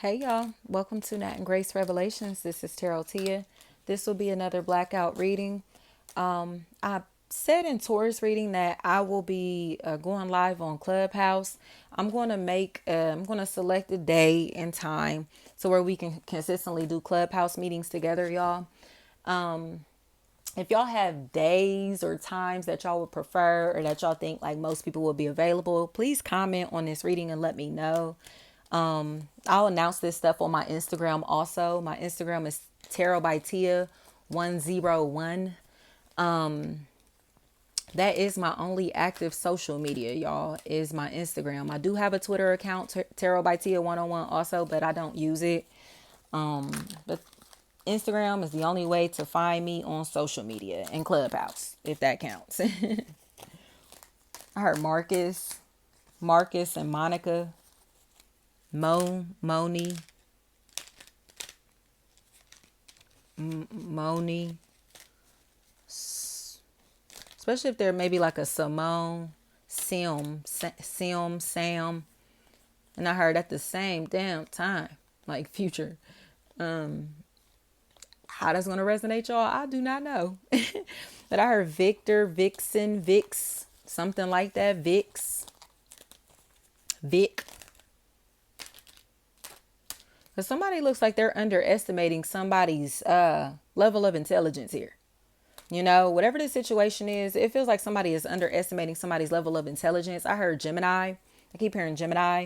Hey y'all, welcome to Nat and Grace Revelations. This is Tarot Tia. This will be another blackout reading. I said in Taurus reading that I will be going live on Clubhouse. I'm going to select a day and time so where we can consistently do Clubhouse meetings together, y'all. If y'all have days or times that y'all would prefer or that y'all think like most people will be available, please comment on this reading and let me know. I'll announce this stuff on my Instagram also. My Instagram is Tarot by Tia 101. That is my only active social media, y'all, is my Instagram. I do have a Twitter account, Tarot by Tia 101 also, but I don't use it. But Instagram is the only way to find me on social media and Clubhouse, if that counts. I heard Marcus and Monica, Moni, Moni, especially if they're maybe like a Simone, Sam. And I heard at the same damn time, like Future. How that's going to resonate, y'all, I do not know. But I heard Victor, Vixen, Vix, something like that. Vic. Because somebody looks like they're underestimating somebody's level of intelligence here. You know, whatever the situation is, it feels like somebody is underestimating somebody's level of intelligence. I heard Gemini. I keep hearing Gemini.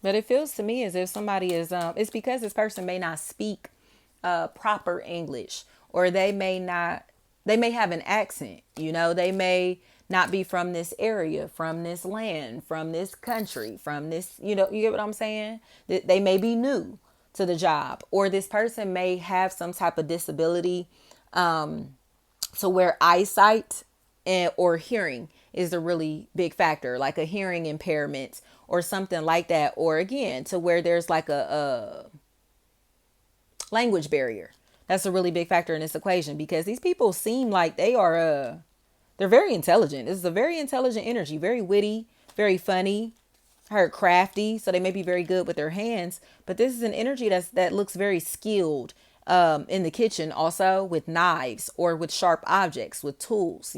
But it feels to me as if somebody is, it's because this person may not speak proper English, or they may have an accent, you know, they may not be from this area, from this land, from this country, from this, you get what I'm saying? They may be new to the job, or this person may have some type of disability to where eyesight or hearing is a really big factor, like a hearing impairment or something like that. Or again, to where there's like a language barrier. That's a really big factor in this equation, because these people seem like they're very intelligent. This is a very intelligent energy, very witty, very funny. I heard crafty, so they may be very good with their hands. But this is an energy that looks very skilled in the kitchen, also with knives or with sharp objects, with tools,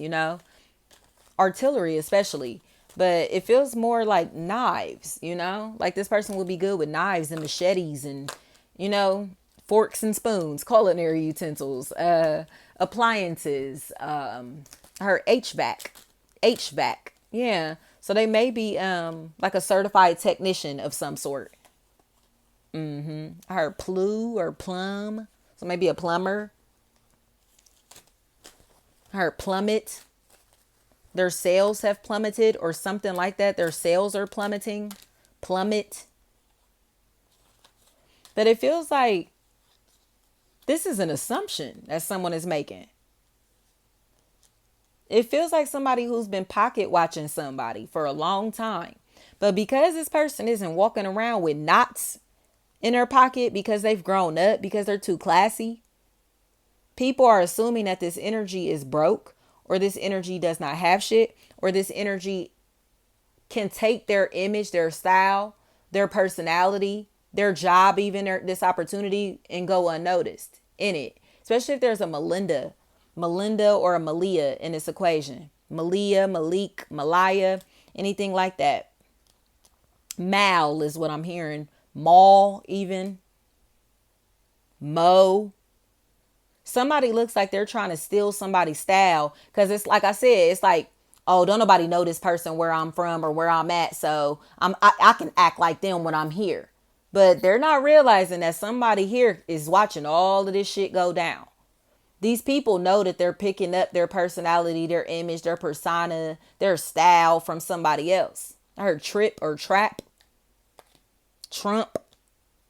artillery especially. But it feels more like knives, like this person will be good with knives and machetes and, you know, forks and spoons, culinary utensils, appliances, her HVAC. Yeah. So they may be like a certified technician of some sort. I heard plu or plum. So maybe a plumber. I heard plummet. Their sales have plummeted or something like that. Their sales are plummeting. Plummet. But it feels like this is an assumption that someone is making. It feels like somebody who's been pocket watching somebody for a long time. But because this person isn't walking around with knots in their pocket because they've grown up, because they're too classy, people are assuming that this energy is broke, or this energy does not have shit, or this energy can take their image, their style, their personality, their job, even this opportunity, and go unnoticed in it. Especially if there's a Melinda or a Malia in this equation. Malia, Malik, Malaya, anything like that. Mal is what I'm hearing. Maul, even. Mo. Somebody looks like they're trying to steal somebody's style, because it's like I said, it's like, oh, don't nobody know this person where I'm from or where I'm at, so I can act like them when I'm here. But they're not realizing that somebody here is watching all of this shit go down. These people know that they're picking up their personality, their image, their persona, their style from somebody else. I heard trip or trap, Trump,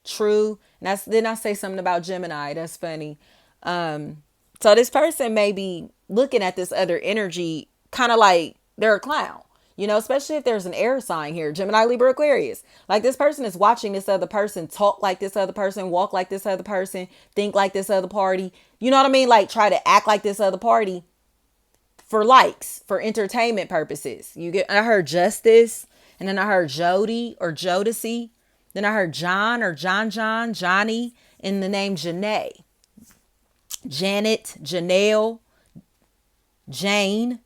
true. And then I say something about Gemini. That's funny. So this person may be looking at this other energy kind of like they're a clown, especially if there's an air sign here, Gemini, Libra, Aquarius. Like this person is watching this other person talk like this other person, walk like this other person, think like this other party. You know what I mean? Like try to act like this other party for likes, for entertainment purposes. I heard Justice, and then I heard Jody or Jodeci. Then I heard John or Johnny, and the name Janae, Janet, Janelle, Jane.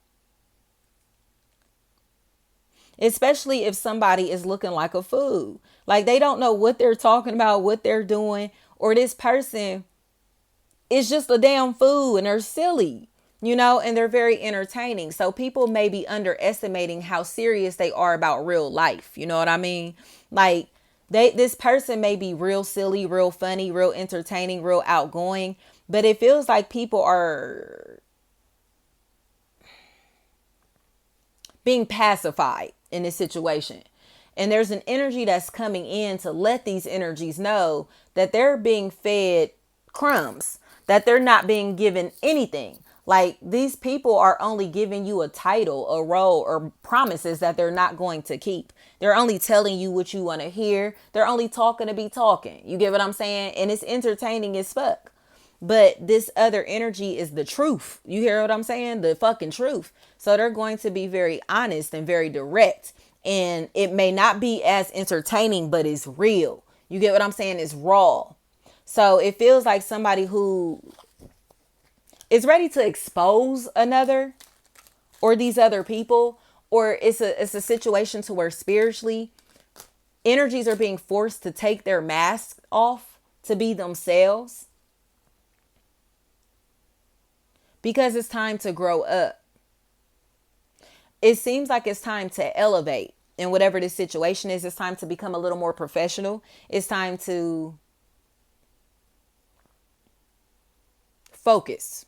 Especially if somebody is looking like a fool. Like they don't know what they're talking about, what they're doing, or this person is just a damn fool and they're silly, and they're very entertaining. So people may be underestimating how serious they are about real life. You know what I mean? Like this person may be real silly, real funny, real entertaining, real outgoing, but it feels like people are being pacified in this situation. And there's an energy that's coming in to let these energies know that they're being fed crumbs, that they're not being given anything. Like these people are only giving you a title, a role, or promises that they're not going to keep. They're only telling you what you want to hear. They're only talking to be talking. You get what I'm saying? And it's entertaining as fuck. But this other energy is the truth. You hear what I'm saying? The fucking truth. So they're going to be very honest and very direct. And it may not be as entertaining, but it's real. You get what I'm saying? It's raw. So it feels like somebody who is ready to expose another or these other people, or it's a situation to where spiritually energies are being forced to take their mask off to be themselves. Because it's time to grow up. It seems like it's time to elevate in whatever this situation is. It's time to become a little more professional. It's time to focus.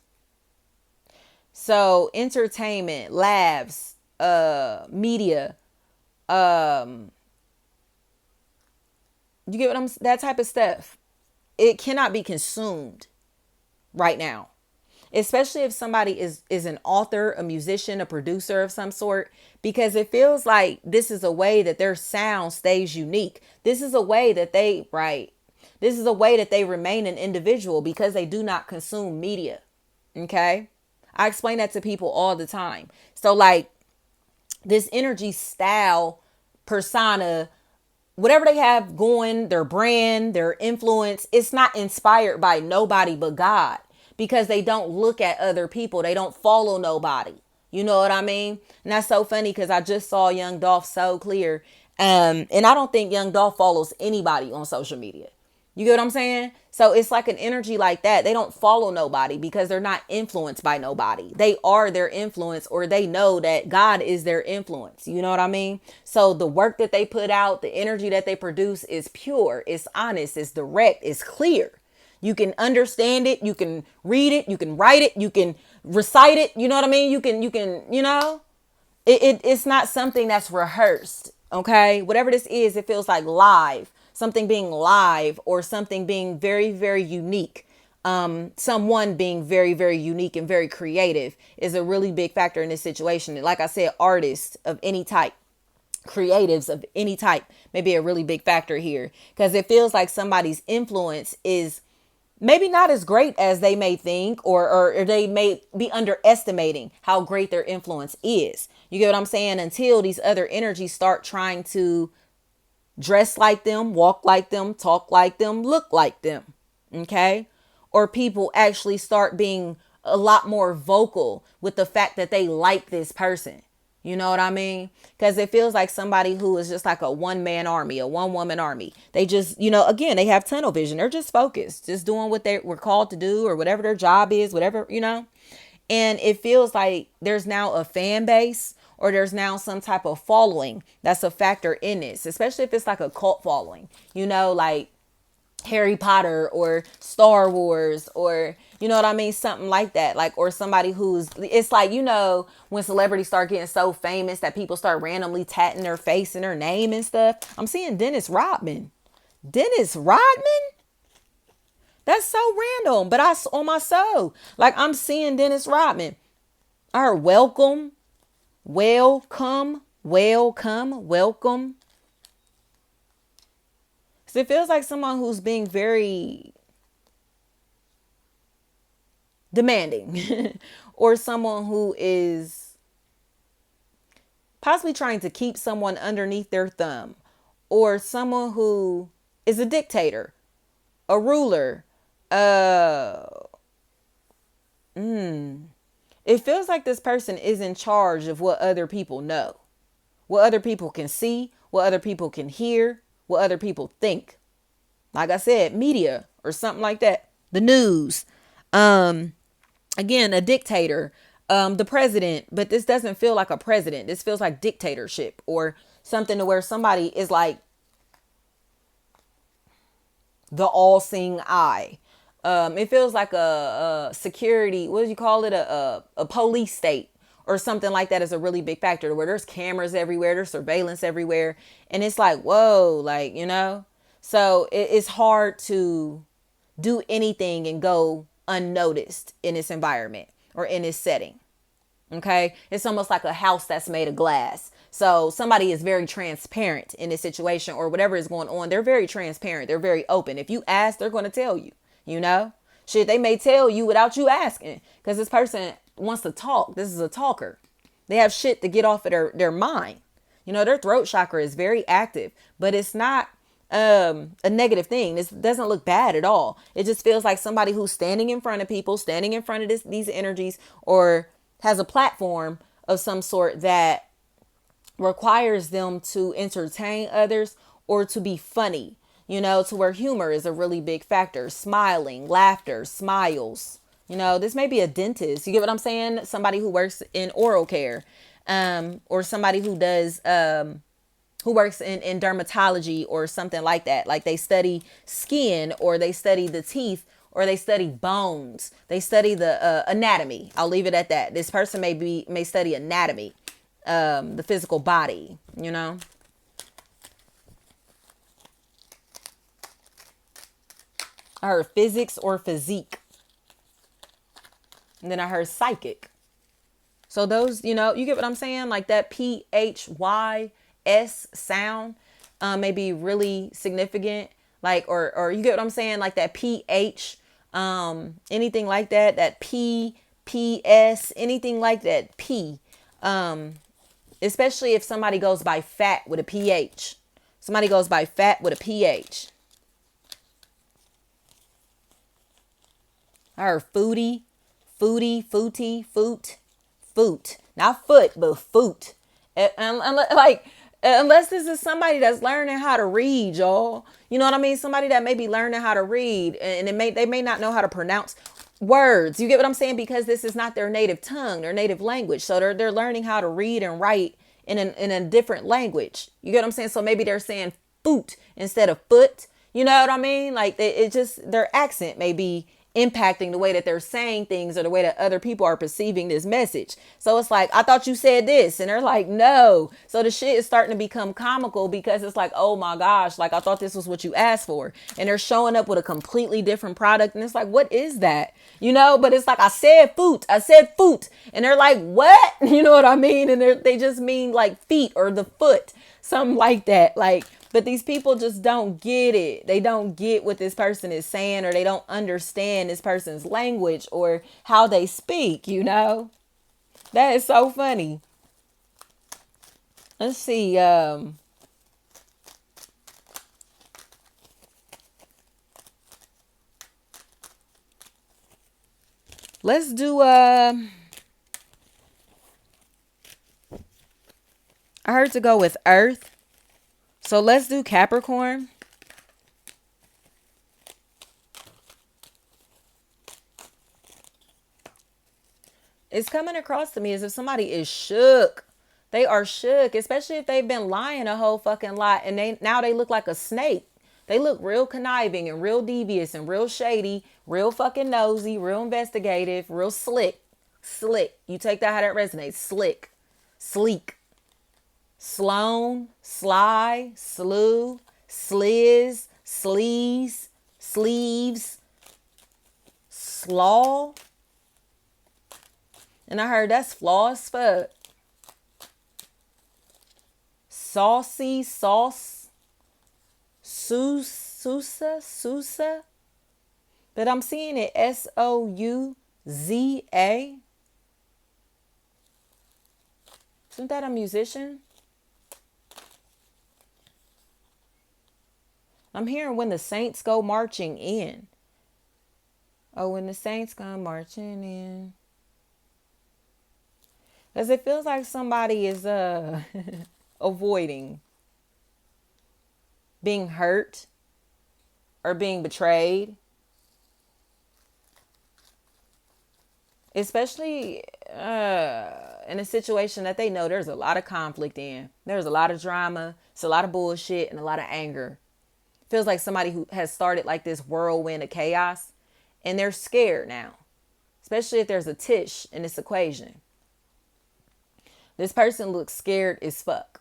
So entertainment, labs, media, you get what that type of stuff. It cannot be consumed right now. Especially if somebody is an author, a musician, a producer of some sort, because it feels like this is a way that their sound stays unique. This is a way that this is a way that they remain an individual because they do not consume media. Okay. I explain that to people all the time. So like this energy, style, persona, whatever they have going, their brand, their influence, it's not inspired by nobody but God. Because they don't look at other people. They don't follow nobody. You know what I mean? And that's so funny because I just saw Young Dolph so clear. And I don't think Young Dolph follows anybody on social media. You get what I'm saying? So it's like an energy like that. They don't follow nobody because they're not influenced by nobody. They are their influence, or they know that God is their influence. You know what I mean? So the work that they put out, the energy that they produce is pure, it's honest, it's direct, it's clear. You can understand it. You can read it. You can write it. You can recite it. You know what I mean? You can, it's not something that's rehearsed. Okay. Whatever this is, it feels like live, something being live, or something being very, very unique. Someone being very, very unique and very creative is a really big factor in this situation. And like I said, artists of any type, creatives of any type may be a really big factor here, because it feels like somebody's influence is maybe not as great as they may think, or they may be underestimating how great their influence is. You get what I'm saying? Until these other energies start trying to dress like them, walk like them, talk like them, look like them. Okay? Or people actually start being a lot more vocal with the fact that they like this person. You know what I mean? Because it feels like somebody who is just like a one-man army, a one-woman army. They just, again, they have tunnel vision. They're just focused, just doing what they were called to do, or whatever their job is, whatever, And it feels like there's now a fan base, or there's now some type of following that's a factor in this, especially if it's like a cult following, like Harry Potter or Star Wars, or you know what I mean, something like that, like, or somebody it's like, when celebrities start getting so famous that people start randomly tatting their face and their name and stuff. I'm seeing Dennis Rodman. That's so random, but on my soul, like, I'm seeing Dennis Rodman. I heard welcome. So it feels like someone who's being very demanding, or someone who is possibly trying to keep someone underneath their thumb, or someone who is a dictator, a ruler. Uh, it feels like this person is in charge of what other people know, what other people can see, what other people can hear, what other people think. Like I said, media or something like that. The news. Again, a dictator, the president, but this doesn't feel like a president. This feels like dictatorship or something to where somebody is like the all-seeing eye. It feels like a security, what do you call it? A police state or something like that is a really big factor where there's cameras everywhere, there's surveillance everywhere. And it's like, whoa, like, so it's hard to do anything and go unnoticed in this environment or in this setting. Okay. It's almost like a house that's made of glass. So somebody is very transparent in this situation or whatever is going on. They're very transparent. They're very open. If you ask, they're going to tell you, shit, they may tell you without you asking because this person wants to talk. This is a talker. They have shit to get off of their mind. Their throat chakra is very active, but it's not a negative thing. This doesn't look bad at all. It just feels like somebody who's standing in front of people, standing in front of these energies, or has a platform of some sort that requires them to entertain others or to be funny, to where humor is a really big factor. Smiling, laughter, smiles. This may be a dentist. You get what I'm saying? Somebody who works in oral care, or somebody who does, who works in dermatology or something like that. Like they study skin or they study the teeth or they study bones. They study the anatomy. I'll leave it at that. This person may study anatomy, the physical body, I heard physics or physique. And then I heard psychic. So those, you get what I'm saying? Like that PHYS sound may be really significant. Like, or you get what I'm saying? Like that PH, anything like that, that PS, anything like that P. Especially if somebody goes by fat with a PH. Somebody goes by fat with a PH. I heard foodie, footy, foot. Not foot, but foot. Unless this is somebody that's learning how to read, y'all. You know what I mean? Somebody that may be learning how to read and they may not know how to pronounce words. You get what I'm saying? Because this is not their native tongue, their native language. So they're learning how to read and write in a different language. You get what I'm saying? So maybe they're saying foot instead of foot. You know what I mean? Like their accent may be impacting the way that they're saying things or the way that other people are perceiving this message. So it's like, I thought you said this. And they're like, no. So the shit is starting to become comical because it's like, oh my gosh, like I thought this was what you asked for. And they're showing up with a completely different product. And it's like, what is that? But it's like, I said foot. And they're like, what? You know what I mean? And they just mean like feet or the foot, something like that. Like, but these people just don't get it. They don't get what this person is saying, or they don't understand this person's language or how they speak, That is so funny. Let's see. Let's do, I heard to go with Earth. So let's do Capricorn. It's coming across to me as if somebody is shook. They are shook, especially if they've been lying a whole fucking lot and now they look like a snake. They look real conniving and real devious and real shady, real fucking nosy, real investigative, real slick. Slick. You take that how that resonates. Slick. Sleek. Sloan, sly, slew, sliz, sleaze, sleeves, slaw. And I heard that's flaw as fuck. Saucy, sauce, Sousa. But I'm seeing it Souza. Z-A. Isn't that a musician? I'm hearing when the saints go marching in. Oh, when the saints come marching in. Because it feels like somebody is avoiding being hurt or being betrayed. Especially in a situation that they know there's a lot of conflict in. There's a lot of drama. It's a lot of bullshit and a lot of anger. Feels like somebody who has started like this whirlwind of chaos and they're scared now. Especially if there's a Tish in this equation. This person looks scared as fuck.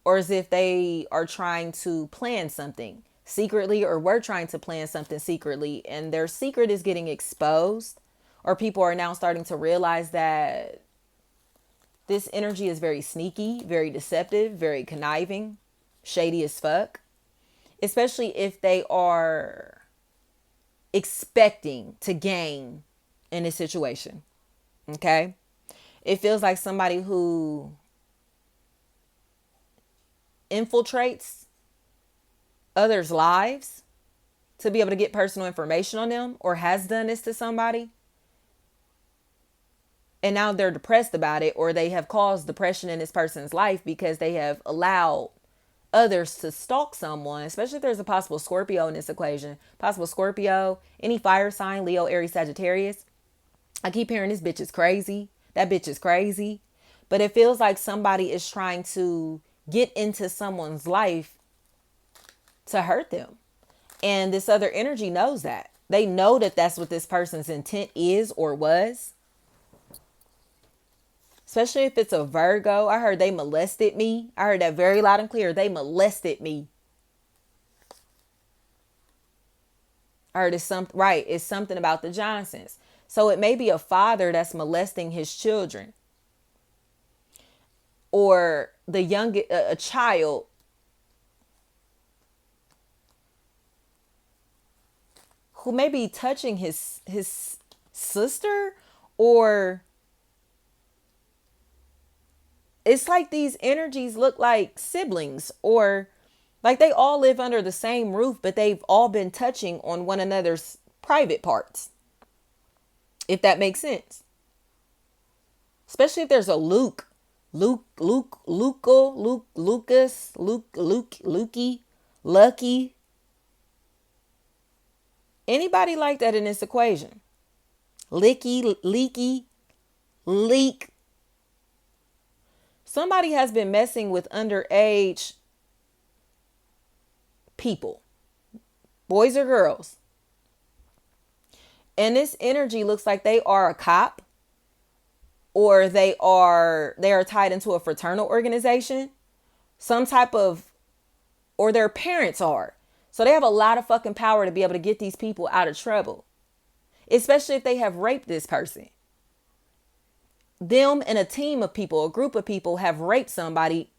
Or as if they are trying to plan something secretly or were trying to plan something secretly and their secret is getting exposed. Or people are now starting to realize that this energy is very sneaky, very deceptive, very conniving, shady as fuck. Especially if they are expecting to gain in this situation. Okay? It feels like somebody who infiltrates others' lives to be able to get personal information on them or has done this to somebody. And now they're depressed about it or they have caused depression in this person's life because they have allowed others to stalk someone, especially if there's a possible Scorpio in this equation. Possible Scorpio, any fire sign, Leo, Aries, Sagittarius. I keep hearing this bitch is crazy. That bitch is crazy. But it feels like somebody is trying to get into someone's life to hurt them. And this other energy knows that. They know that that's what this person's intent is or was. Especially if it's a Virgo. I heard they molested me. I heard that very loud and clear. They molested me. I heard it's something, right. It's something about the Johnsons. So it may be a father that's molesting his children. Or a child who may be touching his sister, or it's like these energies look like siblings, or like they all live under the same roof, but they've all been touching on one another's private parts. If that makes sense. Especially if there's a Lucas, Lukey, Lucky. Anybody like that in this equation? Licky, leaky, leak. Somebody has been messing with underage people, boys or girls. And this energy looks like they are a cop, or they are tied into a fraternal organization, some type of, or their parents are. So they have a lot of fucking power to be able to get these people out of trouble, especially if they have raped this person. Them and a team of people, a group of people have raped somebody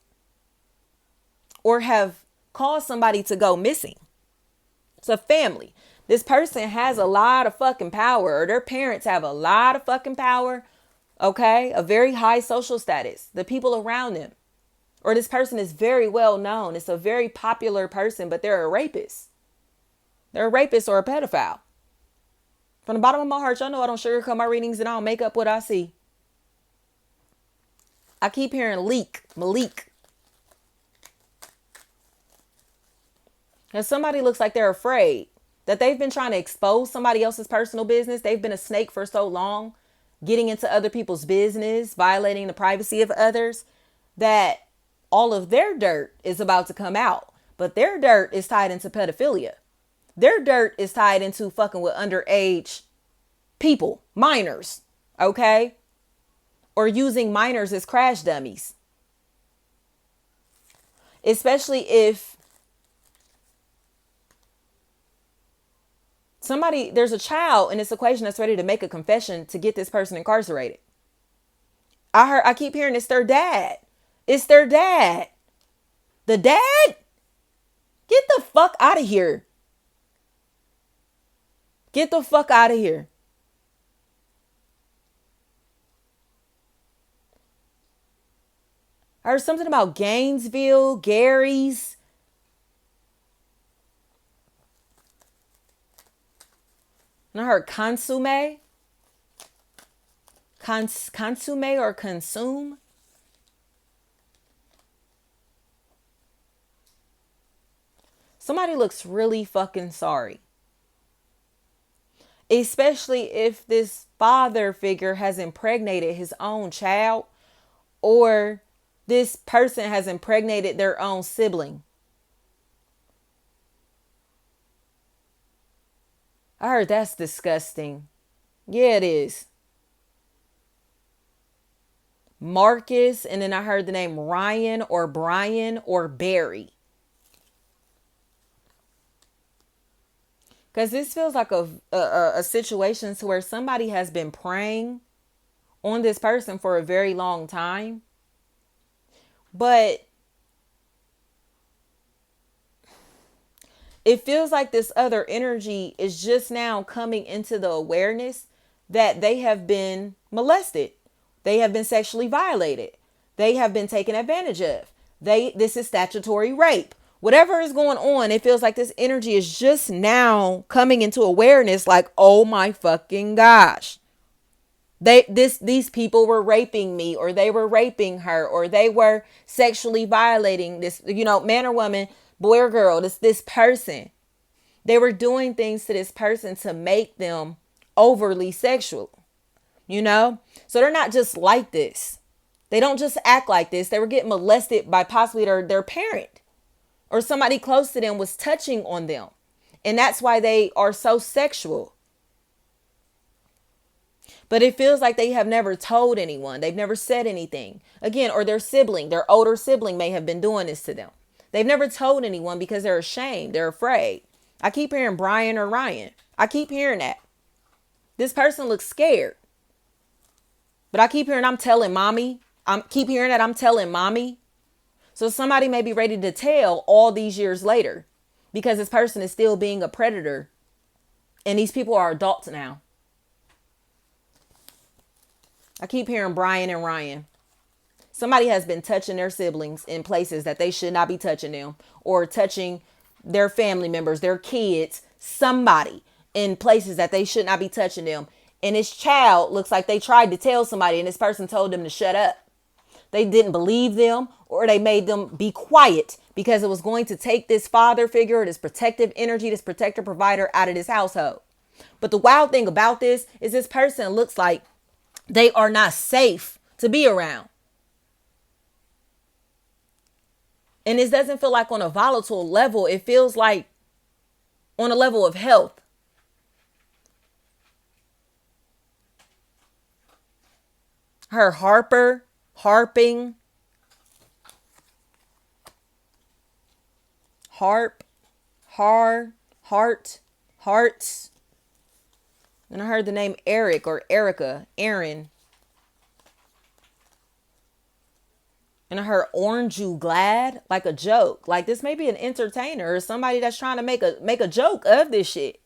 or have caused somebody to go missing. It's a family. This person has a lot of fucking power, or their parents have a lot of fucking power. Okay. A very high social status, the people around them, or this person is very well known. It's a very popular person, but they're a rapist. They're a rapist or a pedophile. From the bottom of my heart, y'all know I don't sugarcoat my readings and I don't make up what I see. I keep hearing Malik. And somebody looks like they're afraid that they've been trying to expose somebody else's personal business. They've been a snake for so long, getting into other people's business, violating the privacy of others, that all of their dirt is about to come out. But their dirt is tied into pedophilia. Their dirt is tied into fucking with underage people, minors, okay? Or using minors as crash dummies. Especially if there's a child in this equation that's ready to make a confession to get this person incarcerated. I keep hearing it's their dad. It's their dad. The dad? Get the fuck out of here. Get the fuck out of here. I heard something about Gainesville, Gary's. And I heard consume. Consume or consume. Somebody looks really fucking sorry. Especially if this father figure has impregnated his own child, or this person has impregnated their own sibling. I heard that's disgusting. Yeah, it is. Marcus, and then I heard the name Ryan or Brian or Barry. Because this feels like a situation to where somebody has been preying on this person for a very long time. But it feels like this other energy is just now coming into the awareness that they have been molested. They have been sexually violated. They have been taken advantage of. This is statutory rape. Whatever is going on, it feels like this energy is just now coming into awareness like, oh my fucking gosh. These people were raping me, or they were raping her, or they were sexually violating this, man or woman, boy or girl, this person. They were doing things to this person to make them overly sexual, So they're not just like this. They don't just act like this. They were getting molested by possibly their parent, or somebody close to them was touching on them. And that's why they are so sexual. But it feels like they have never told anyone. They've never said anything. Again, or their older sibling may have been doing this to them. They've never told anyone because they're ashamed. They're afraid. I keep hearing Brian or Ryan. I keep hearing that. This person looks scared. But I keep hearing I'm telling mommy. Keep hearing that I'm telling mommy. So somebody may be ready to tell all these years later, because this person is still being a predator. And these people are adults now. I keep hearing Brian and Ryan. Somebody has been touching their siblings in places that they should not be touching them, or touching their family members, their kids, somebody in places that they should not be touching them. And this child looks like they tried to tell somebody and this person told them to shut up. They didn't believe them, or they made them be quiet because it was going to take this father figure, this protective energy, this protector provider out of this household. But the wild thing about this is this person looks like they are not safe to be around. And this doesn't feel like on a volatile level. It feels like on a level of health. Her harping, harp, hearts. And I heard the name Eric or Erica, Aaron. And I heard orange you glad, like a joke. Like this may be an entertainer or somebody that's trying to make a joke of this shit.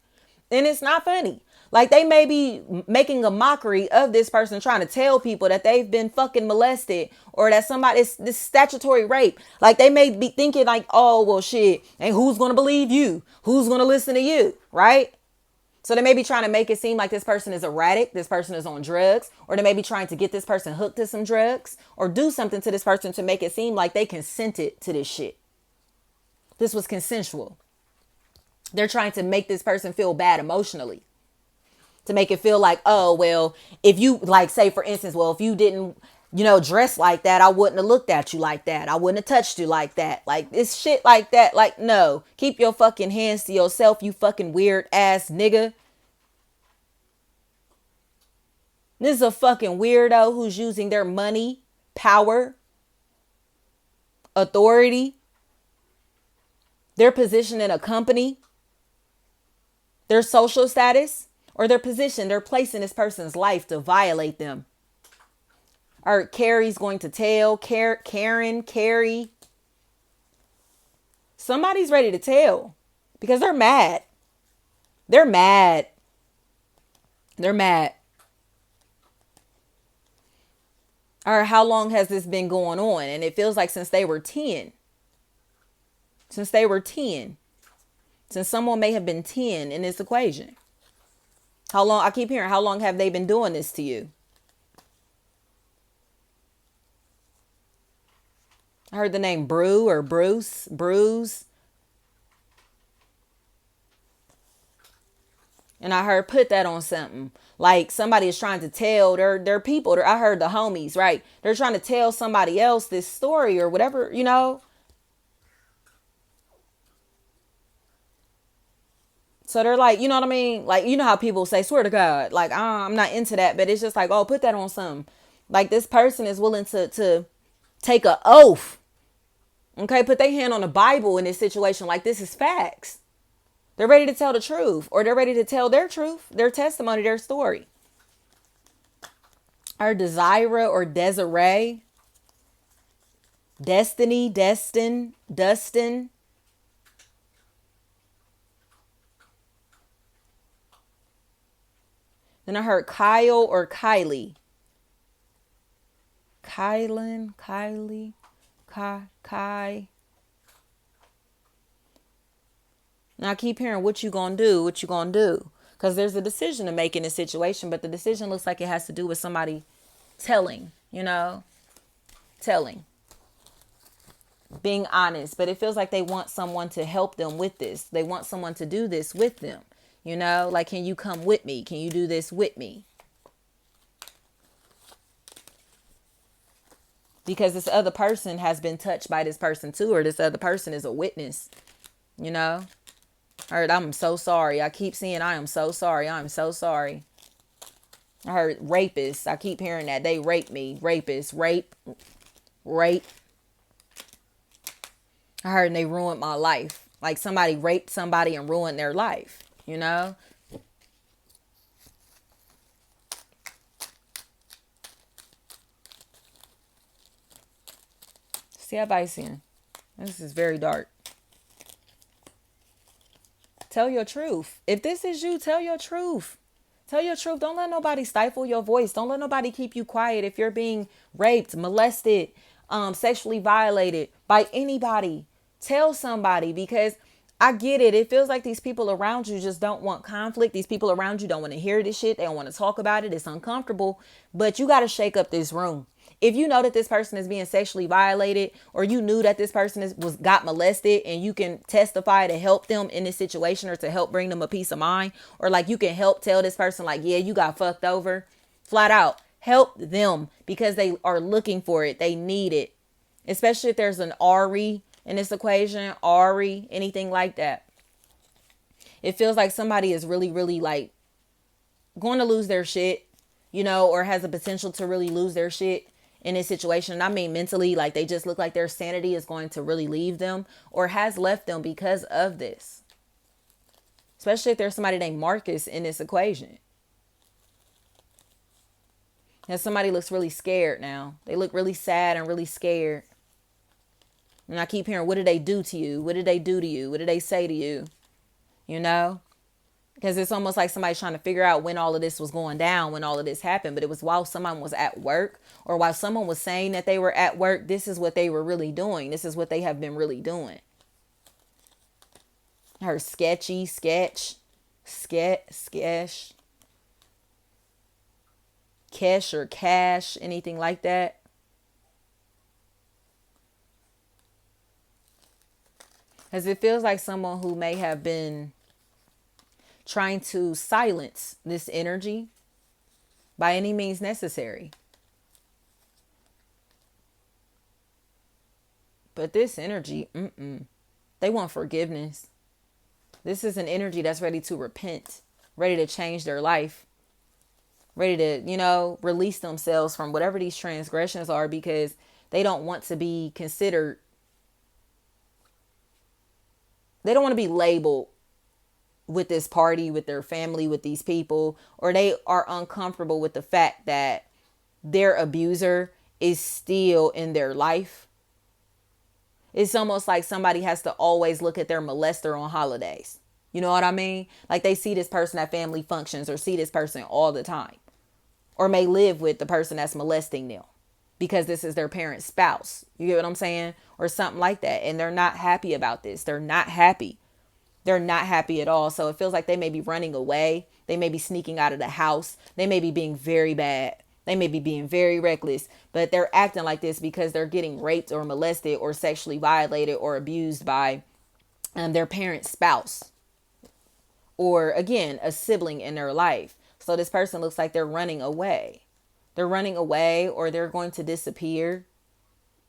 And it's not funny. Like they may be making a mockery of this person, trying to tell people that they've been fucking molested, or that this statutory rape. Like they may be thinking like, oh, well, shit. And who's going to believe you? Who's going to listen to you? Right? So they may be trying to make it seem like this person is erratic. This person is on drugs, or they may be trying to get this person hooked to some drugs, or do something to this person to make it seem like they consented to this shit. This was consensual. They're trying to make this person feel bad emotionally. To make it feel like, oh, well, if you like, say, for instance, well, if you didn't, dress like that, I wouldn't have looked at you like that. I wouldn't have touched you like that. Like this shit like that. Like, no, keep your fucking hands to yourself, you fucking weird ass nigga. This is a fucking weirdo who's using their money, power, authority, their position in a company, their social status, or their position, their place in this person's life to violate them. Or Carrie's going to tell, Carrie. Somebody's ready to tell because they're mad. They're mad. Or how long has this been going on? And it feels like since they were 10. Since they were 10. Since someone may have been 10 in this equation. How long? I keep hearing, how long have they been doing this to you? I heard the name Brew or Bruce. And I heard put that on something. Like somebody is trying to tell their people. I heard the homies, right? They're trying to tell somebody else this story or whatever, you know. So they're like, you know what I mean? Like, you know how people say, swear to God. Like, I'm not into that. But it's just like, oh, put that on something. Like this person is willing to take an oath. Okay, put their hand on the Bible in this situation. Like this is facts. They're ready to tell the truth, or they're ready to tell their truth, their testimony, their story. Or Desira or Desiree. Destiny, Dustin. Then I heard Kyle or Kylie. Kylie, Kai. Now I keep hearing what you gonna do. Because there's a decision to make in this situation, but the decision looks like it has to do with somebody telling, telling. Being honest, but it feels like they want someone to help them with this. They want someone to do this with them, like, can you come with me? Can you do this with me? Because this other person has been touched by this person too, or this other person is a witness, I heard, I'm so sorry. I keep seeing, I am so sorry. I'm so sorry. I heard rapists. I keep hearing that. They raped me. Rapists. Rape. I heard they ruined my life. Like somebody raped somebody and ruined their life. See how Piscean. This is very dark. Tell your truth. If this is you, tell your truth. Tell your truth. Don't let nobody stifle your voice. Don't let nobody keep you quiet if you're being raped, molested, sexually violated by anybody. Tell somebody, because I get it. It feels like these people around you just don't want conflict. These people around you don't want to hear this shit. They don't want to talk about it. It's uncomfortable. But you got to shake up this room. If you know that this person is being sexually violated, or you knew that this person got molested, and you can testify to help them in this situation, or to help bring them a peace of mind, or like you can help tell this person like, yeah, you got fucked over, flat out help them, because they are looking for it. They need it, especially if there's an Ari in this equation, Ari, anything like that. It feels like somebody is really, really like going to lose their shit, or has a potential to really lose their shit in this situation. And I mean mentally, like they just look like their sanity is going to really leave them, or has left them because of this. Especially if there's somebody named Marcus in this equation. And somebody looks really scared now. They look really sad and really scared. And I keep hearing, what did they do to you? What did they do to you? What did they say to you? Because it's almost like somebody's trying to figure out when all of this was going down, when all of this happened. But it was while someone was at work, or while someone was saying that they were at work. This is what they were really doing. This is what they have been really doing. Her sketch, Kesh or cash, anything like that. As it feels like someone who may have been trying to silence this energy by any means necessary. But this energy, they want forgiveness. This is an energy that's ready to repent, ready to change their life, ready to, release themselves from whatever these transgressions are, because they don't want to be considered. They don't want to be labeled with this party, with their family, with these people, or they are uncomfortable with the fact that their abuser is still in their life. It's almost like somebody has to always look at their molester on holidays. You know what I mean? Like they see this person at family functions, or see this person all the time, or may live with the person that's molesting them. because this is their parent's spouse. You get what I'm saying? Or something like that. And they're not happy about this. They're not happy. They're not happy at all. So it feels like they may be running away. They may be sneaking out of the house. They may be being very bad. They may be being very reckless, but they're acting like this because they're getting raped or molested or sexually violated or abused by their parent's spouse, or again, a sibling in their life. So this person looks like they're running away. They're running away or they're going to disappear.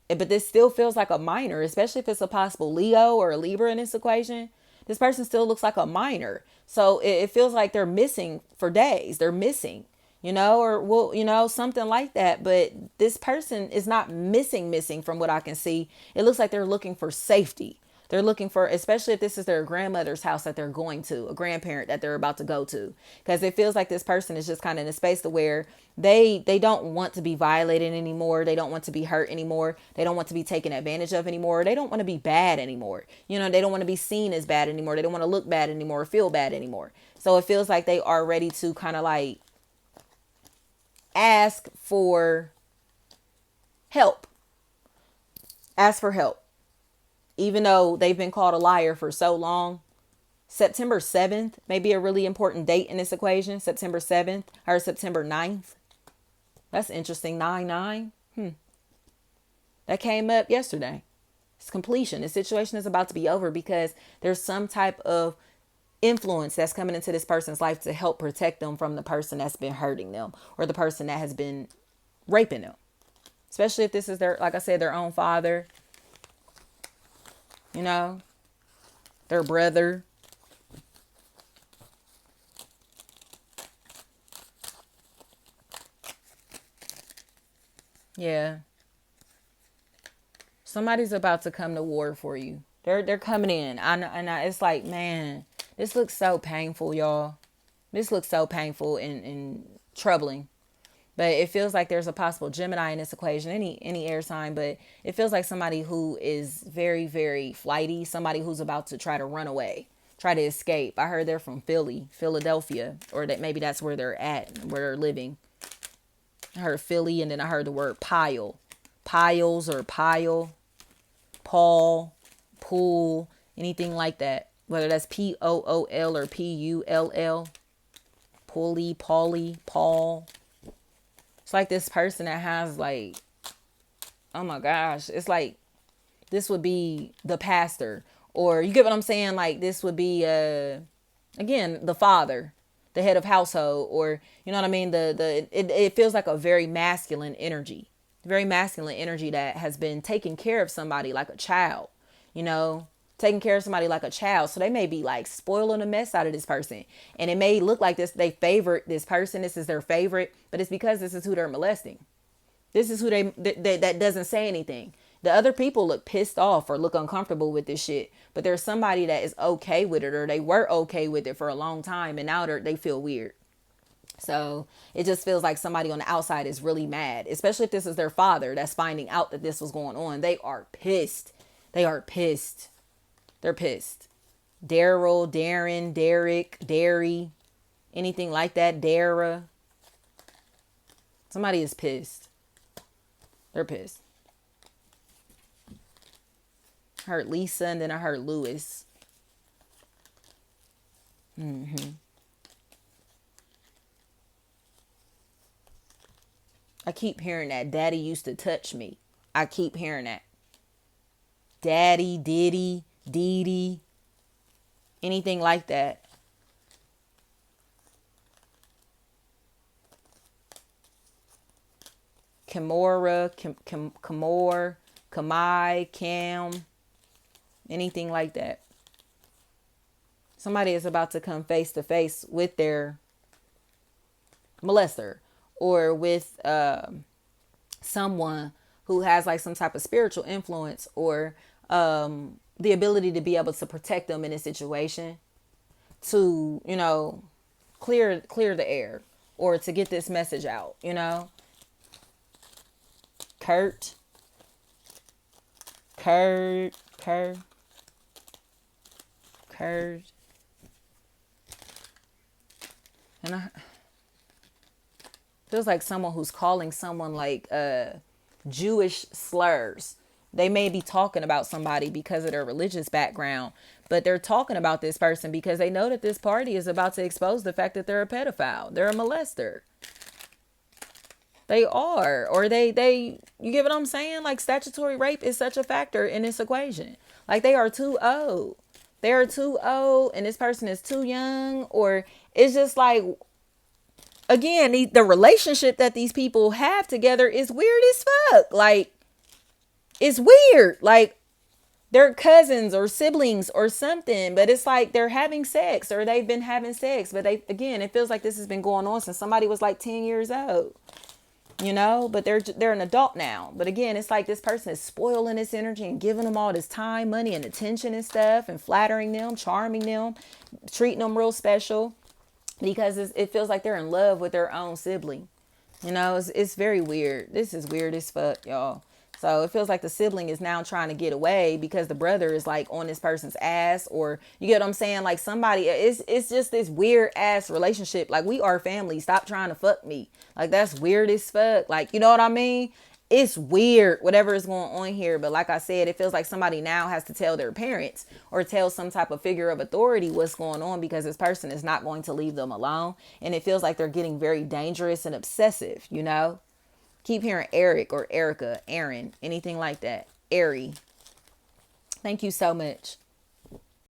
But this still feels like a minor, especially if it's a possible Leo or a Libra in this equation. This person still looks like a minor. So it feels like they're missing for days. They're missing, or well, something like that. But this person is not missing from what I can see. It looks like they're looking for safety. They're looking for, especially if this is their grandmother's house that they're going to, a grandparent that they're about to go to, because it feels like this person is just kind of in a space to where they don't want to be violated anymore. They don't want to be hurt anymore. They don't want to be taken advantage of anymore. They don't want to be bad anymore. They don't want to be seen as bad anymore. They don't want to look bad anymore or feel bad anymore. So it feels like they are ready to kind of like ask for help. Ask for help. Even though they've been called a liar for so long. September 7th may be a really important date in this equation. September 7th or September 9th. That's interesting. 9-9. That came up yesterday. It's completion. The situation is about to be over because there's some type of influence that's coming into this person's life to help protect them from the person that's been hurting them or the person that has been raping them. Especially if this is their, like I said, their own father. Their brother. Yeah. Somebody's about to come to war for you. They're coming in. It's like, man, this looks so painful, y'all. This looks so painful and troubling. But it feels like there's a possible Gemini in this equation, any air sign, but it feels like somebody who is very, very flighty, somebody who's about to try to run away, try to escape. I heard they're from Philadelphia, or that maybe that's where they're at, where they're living. I heard Philly, and then I heard the word pile. Piles or pile, Paul, pool, anything like that. Whether that's Pool or Pull. Pulley, Pauly, Paul. It's like this person that has like, oh my gosh, it's like this would be the pastor, or you get what I'm saying? Like this would be, again, the father, the head of household, or you know what I mean? It feels like a very masculine energy that has been taking care of somebody like a child, taking care of somebody like a child. So they may be like spoiling the mess out of this person. And it may look like this, they favorite this person. This is their favorite, but it's because this is who they're molesting. This is who that doesn't say anything. The other people look pissed off or look uncomfortable with this shit, but there's somebody that is okay with it, or they were okay with it for a long time. And now they feel weird. So it just feels like somebody on the outside is really mad, especially if this is their father that's finding out that this was going on. They are pissed. They're pissed. Daryl, Darren, Derek, Derry, anything like that. Dara. Somebody is pissed. They're pissed. I heard Lisa, and then I heard Lewis. I keep hearing that. Daddy used to touch me. I keep hearing that. Daddy, Diddy, Dee, anything like that. Kimora, Kimor, Kamai, Cam, anything like that. Somebody is about to come face to face with their molester, or with someone who has like some type of spiritual influence, or the ability to be able to protect them in a situation, to clear the air, or to get this message out. Kurt, and feels like someone who's calling someone like Jewish slurs. They may be talking about somebody because of their religious background, but they're talking about this person because they know that this party is about to expose the fact that they're a pedophile. They're a molester. They are. Or you get what I'm saying? Like, statutory rape is such a factor in this equation. Like, they are too old. They are too old and this person is too young. Or it's just like, again, the relationship that these people have together is weird as fuck. Like, it's weird. Like, they're cousins or siblings or something, but it's like they're having sex or they've been having sex. But again, it feels like this has been going on since somebody was like 10 years old. You know, but they're an adult now. But again, it's like this person is spoiling this energy and giving them all this time, money, and attention and stuff, and flattering them, charming them, treating them real special, because it feels like they're in love with their own sibling. You know, it's very weird. This is weird as fuck, y'all. So it feels like the sibling is now trying to get away because the brother is like on this person's ass, or you get what I'm saying? Like, somebody, it's just this weird ass relationship. Like, we are family. Stop trying to fuck me. Like, that's weird as fuck. Like, you know what I mean? It's weird, whatever is going on here. But like I said, it feels like somebody now has to tell their parents or tell some type of figure of authority what's going on, because this person is not going to leave them alone. And it feels like they're getting very dangerous and obsessive, you know? Keep hearing Eric or Erica, Aaron, anything like that. Ari. Thank you so much.